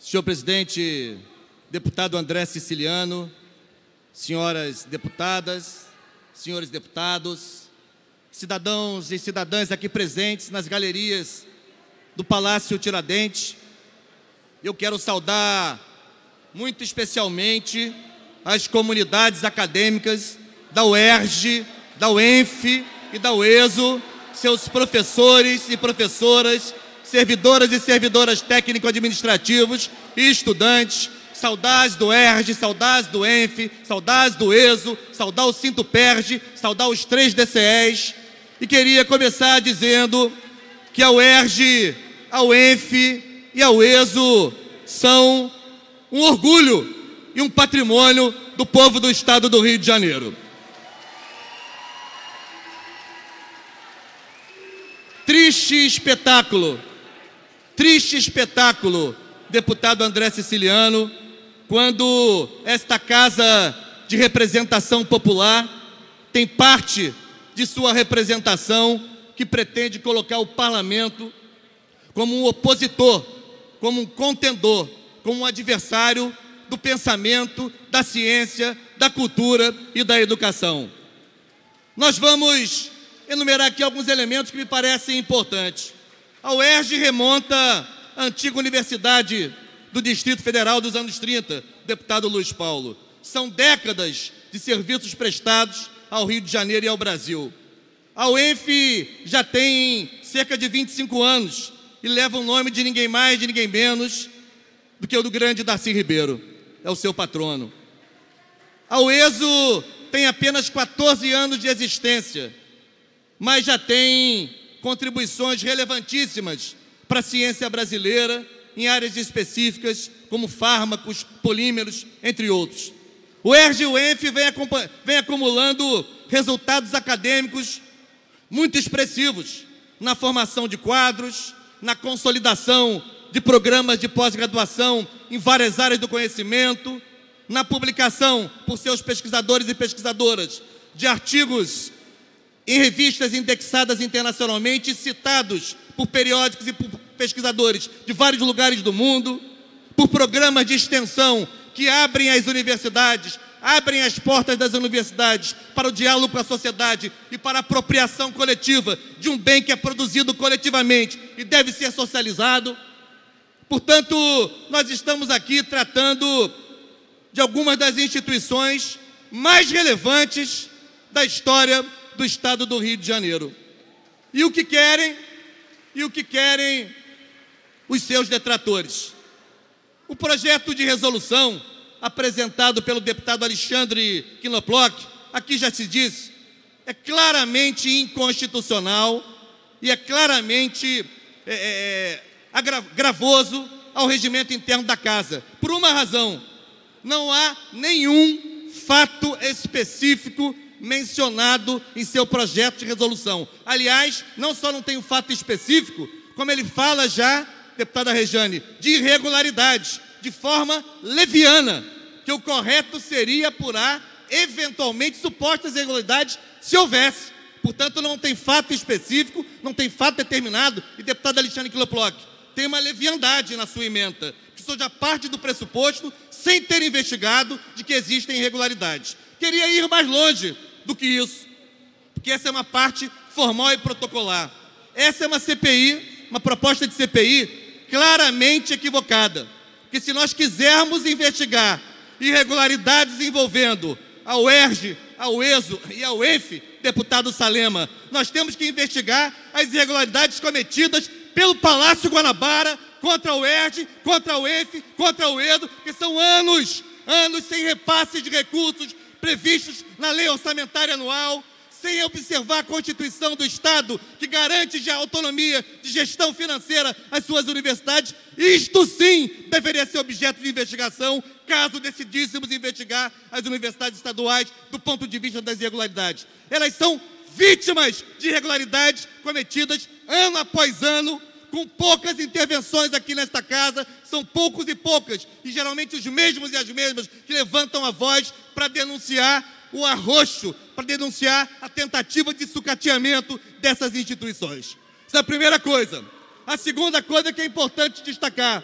Senhor presidente, deputado André Siciliano, senhoras deputadas, senhores deputados, cidadãos e cidadãs aqui presentes nas galerias do Palácio Tiradentes, eu quero saudar muito especialmente as comunidades acadêmicas da UERJ, da UENF e da UESO, seus professores e professoras, servidoras e servidoras técnico-administrativos e estudantes, saudades do UERJ, saudades do ENF, saudades do ESO, saudar o Sintoperj, saudar os 3 DCEs. E queria começar dizendo que a UERJ, a UENF e a UESO são um orgulho e um patrimônio do povo do estado do Rio de Janeiro. Triste espetáculo, deputado André Siciliano, quando esta casa de representação popular tem parte de sua representação que pretende colocar o parlamento como um opositor, como um contendor, como um adversário do pensamento, da ciência, da cultura e da educação. Nós vamos enumerar aqui alguns elementos que me parecem importantes. A UERJ remonta à antiga Universidade do Distrito Federal dos anos 30, deputado Luiz Paulo. São décadas de serviços prestados ao Rio de Janeiro e ao Brasil. A UENF já tem cerca de 25 anos e leva o nome de ninguém mais, de ninguém menos do que o do grande Darcy Ribeiro, é o seu patrono. A UESO tem apenas 14 anos de existência, mas já tem contribuições relevantíssimas para a ciência brasileira em áreas específicas como fármacos, polímeros, entre outros. O UERJ e o ENF vem acumulando resultados acadêmicos muito expressivos na formação de quadros, na consolidação de programas de pós-graduação em várias áreas do conhecimento, na publicação por seus pesquisadores e pesquisadoras de artigos em revistas indexadas internacionalmente, citados por periódicos e por pesquisadores de vários lugares do mundo, por programas de extensão que abrem as universidades, abrem as portas das universidades para o diálogo com a sociedade e para a apropriação coletiva de um bem que é produzido coletivamente e deve ser socializado. Portanto, nós estamos aqui tratando de algumas das instituições mais relevantes da história do estado do Rio de Janeiro. E o que querem os seus detratores? O projeto de resolução apresentado pelo deputado Alexandre Knoploch, aqui já se disse, é claramente inconstitucional e é claramente gravoso ao regimento interno da casa. Por uma razão: não há nenhum fato específico mencionado em seu projeto de resolução. Aliás, não só não tem um fato específico, como ele fala já, deputada Rejane, de irregularidades, de forma leviana, que o correto seria apurar eventualmente supostas irregularidades, se houvesse. Portanto, não tem fato específico, não tem fato determinado, e deputado Alexandre Knoploch, tem uma leviandade na sua ementa, que só já parte do pressuposto, sem ter investigado, de que existem irregularidades. Queria ir mais longe do que isso, porque essa é uma parte formal e protocolar. Essa é uma CPI, uma proposta de CPI claramente equivocada, porque se nós quisermos investigar irregularidades envolvendo a UERJ, a UESO e a UENF, deputado Salema, nós temos que investigar as irregularidades cometidas pelo Palácio Guanabara contra a UERJ, contra a UENF, contra a UESO, que são anos sem repasse de recursos previstos na lei orçamentária anual, sem observar a Constituição do Estado, que garante a autonomia de gestão financeira às suas universidades. Isto sim deveria ser objeto de investigação, caso decidíssemos investigar as universidades estaduais do ponto de vista das irregularidades. Elas são vítimas de irregularidades cometidas ano após ano, com poucas intervenções aqui nesta casa. São poucos e poucas, e geralmente os mesmos e as mesmas que levantam a voz para denunciar o arroxo, para denunciar a tentativa de sucateamento dessas instituições. Essa é a primeira coisa. A segunda coisa que é importante destacar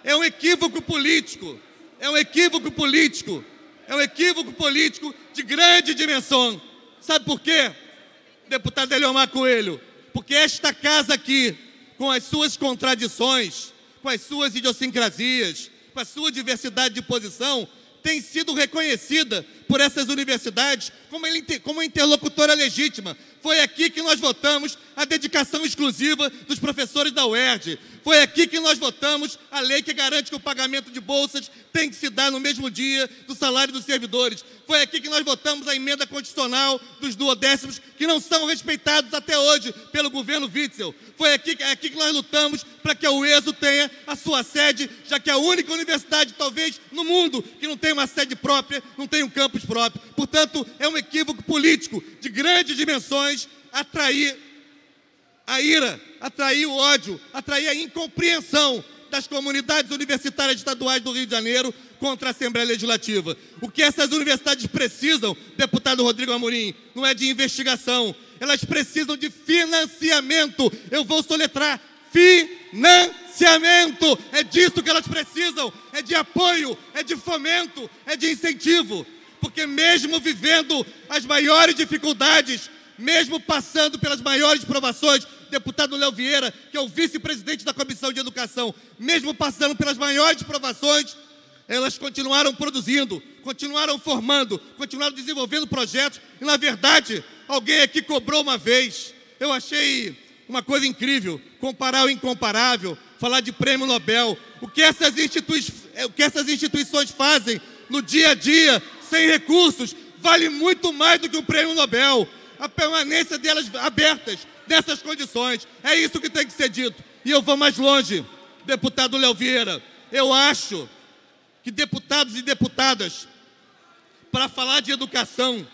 é um equívoco político, é um equívoco político, é um equívoco político de grande dimensão. Sabe por quê, deputado Eliomar Coelho? Porque esta casa aqui, com as suas contradições, com as suas idiosincrasias, com a sua diversidade de posição, tem sido reconhecida por essas universidades como interlocutora legítima. Foi aqui que nós votamos a dedicação exclusiva dos professores da UERJ. Foi aqui que nós votamos a lei que garante que o pagamento de bolsas tem que se dar no mesmo dia do salário dos servidores. Foi aqui que nós votamos a emenda constitucional dos duodécimos, que não são respeitados até hoje pelo governo Witzel. Foi aqui que nós lutamos para que a UESO tenha a sua sede, já que é a única universidade, talvez, no mundo, que não tem uma sede própria, não tem um campus próprio. Portanto, é um equívoco político de grandes dimensões atrair a ira, atrair o ódio, atrair a incompreensão das comunidades universitárias estaduais do Rio de Janeiro contra a Assembleia Legislativa. O que essas universidades precisam, deputado Rodrigo Amorim, não é de investigação, elas precisam de financiamento. Eu vou soletrar: financiamento. É disso que elas precisam, é de apoio, é de fomento, é de incentivo. Porque mesmo vivendo as maiores dificuldades, mesmo passando pelas maiores provações, deputado Léo Vieira, que é o vice-presidente da Comissão de Educação, mesmo passando pelas maiores provações, elas continuaram produzindo, continuaram formando, continuaram desenvolvendo projetos. E, na verdade, alguém aqui cobrou uma vez, eu achei uma coisa incrível, comparar o incomparável, falar de prêmio Nobel. O que essas instituições fazem no dia a dia, sem recursos, vale muito mais do que o prêmio Nobel. A permanência delas abertas nessas condições, é isso que tem que ser dito. E eu vou mais longe, deputado Léo Vieira. Eu acho que deputados e deputadas, para falar de educação,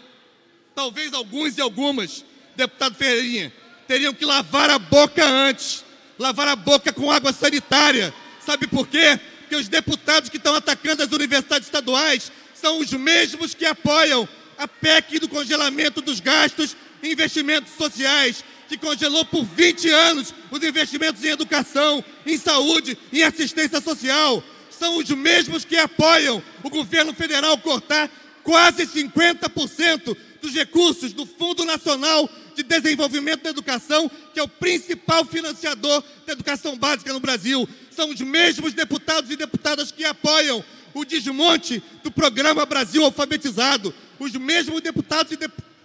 talvez alguns e algumas, deputado Ferreirinha, teriam que lavar a boca antes, lavar a boca com água sanitária. Sabe por quê? Porque os deputados que estão atacando as universidades estaduais são os mesmos que apoiam a PEC do congelamento dos gastos em investimentos sociais, que congelou por 20 anos os investimentos em educação, em saúde, em assistência social. São os mesmos que apoiam o governo federal cortar quase 50% dos recursos do Fundo Nacional de Desenvolvimento da Educação, que é o principal financiador da educação básica no Brasil. São os mesmos deputados e deputadas que apoiam o desmonte do Programa Brasil Alfabetizado, os mesmos deputados e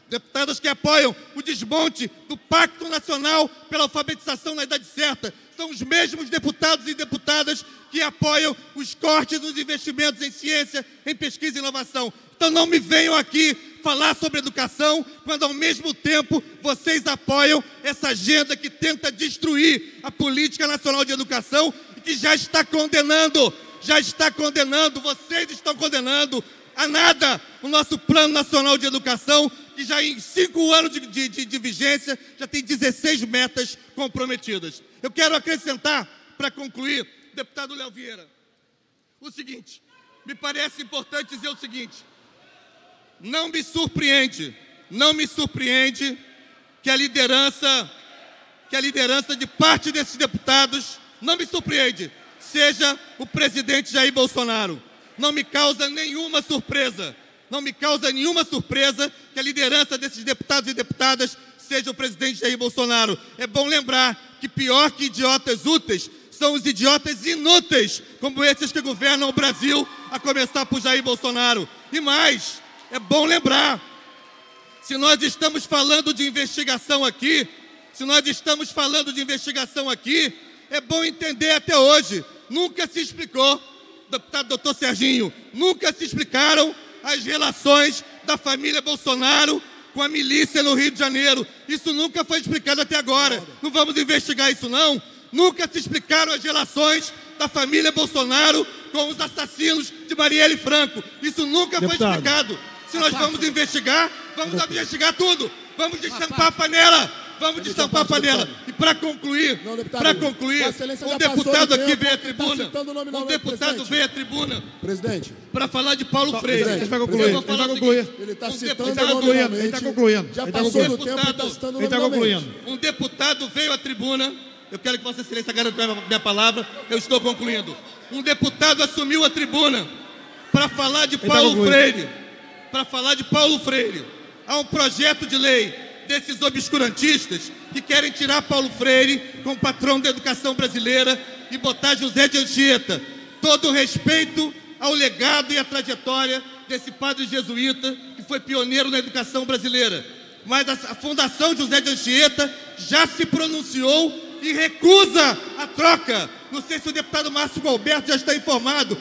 deputadas que apoiam o desmonte do Pacto Nacional pela Alfabetização na Idade Certa. São os mesmos deputados e deputadas que apoiam os cortes dos investimentos em ciência, em pesquisa e inovação. Então não me venham aqui falar sobre educação, quando ao mesmo tempo vocês apoiam essa agenda que tenta destruir a Política Nacional de Educação e que já está condenando, vocês estão condenando a nada o nosso Plano Nacional de Educação, que já em 5 anos de vigência já tem 16 metas comprometidas. Eu quero acrescentar, para concluir, deputado Léo Vieira, o seguinte: me parece importante dizer o seguinte: não me surpreende que a liderança de parte desses deputados, não me surpreende, seja o presidente Jair Bolsonaro. Não me causa nenhuma surpresa que a liderança desses deputados e deputadas seja o presidente Jair Bolsonaro. É bom lembrar que pior que idiotas úteis são os idiotas inúteis, como esses que governam o Brasil, a começar por Jair Bolsonaro. E mais, é bom lembrar, se nós estamos falando de investigação aqui, é bom entender até hoje, nunca se explicou, deputado doutor Serginho, nunca se explicaram as relações da família Bolsonaro com a milícia no Rio de Janeiro. Isso nunca foi explicado até agora. Não vamos investigar isso, não. Nunca se explicaram as relações da família Bolsonaro com os assassinos de Marielle Franco. Isso nunca foi explicado. Se nós vamos investigar, vamos investigar tudo. Vamos destampar a panela. E para concluir, um deputado aqui veio à tribuna, presidente, para falar de Paulo Freire. Ele vai concluir. Ele está concluindo. Já passou do tempo, ele está citando o nome novamente. Um deputado veio à tribuna, eu quero que Vossa Excelência garanta a minha palavra, eu estou concluindo. um deputado assumiu a tribuna para falar de Paulo Freire. Para falar de Paulo Freire. Há um projeto de lei desses obscurantistas que querem tirar Paulo Freire como patrão da educação brasileira e botar José de Anchieta. Todo o respeito ao legado e à trajetória desse padre jesuíta que foi pioneiro na educação brasileira. Mas a Fundação José de Anchieta já se pronunciou e recusa a troca. Não sei se o deputado Márcio Gualberto já está informado.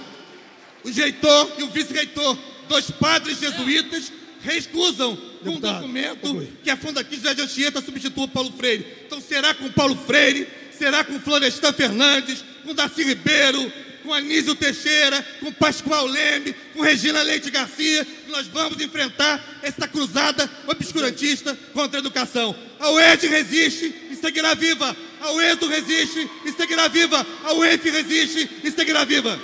O reitor e o vice-reitor, dois padres jesuítas, recusam um documento que a Fundação José de Anchieta substitua o Paulo Freire. Então será com Paulo Freire, será com Florestan Fernandes, com Darcy Ribeiro, com Anísio Teixeira, com Pascoal Leme, com Regina Leite Garcia, que nós vamos enfrentar essa cruzada obscurantista contra a educação. A UERJ resiste e seguirá viva. A UESO resiste e seguirá viva. A UENF resiste e seguirá viva.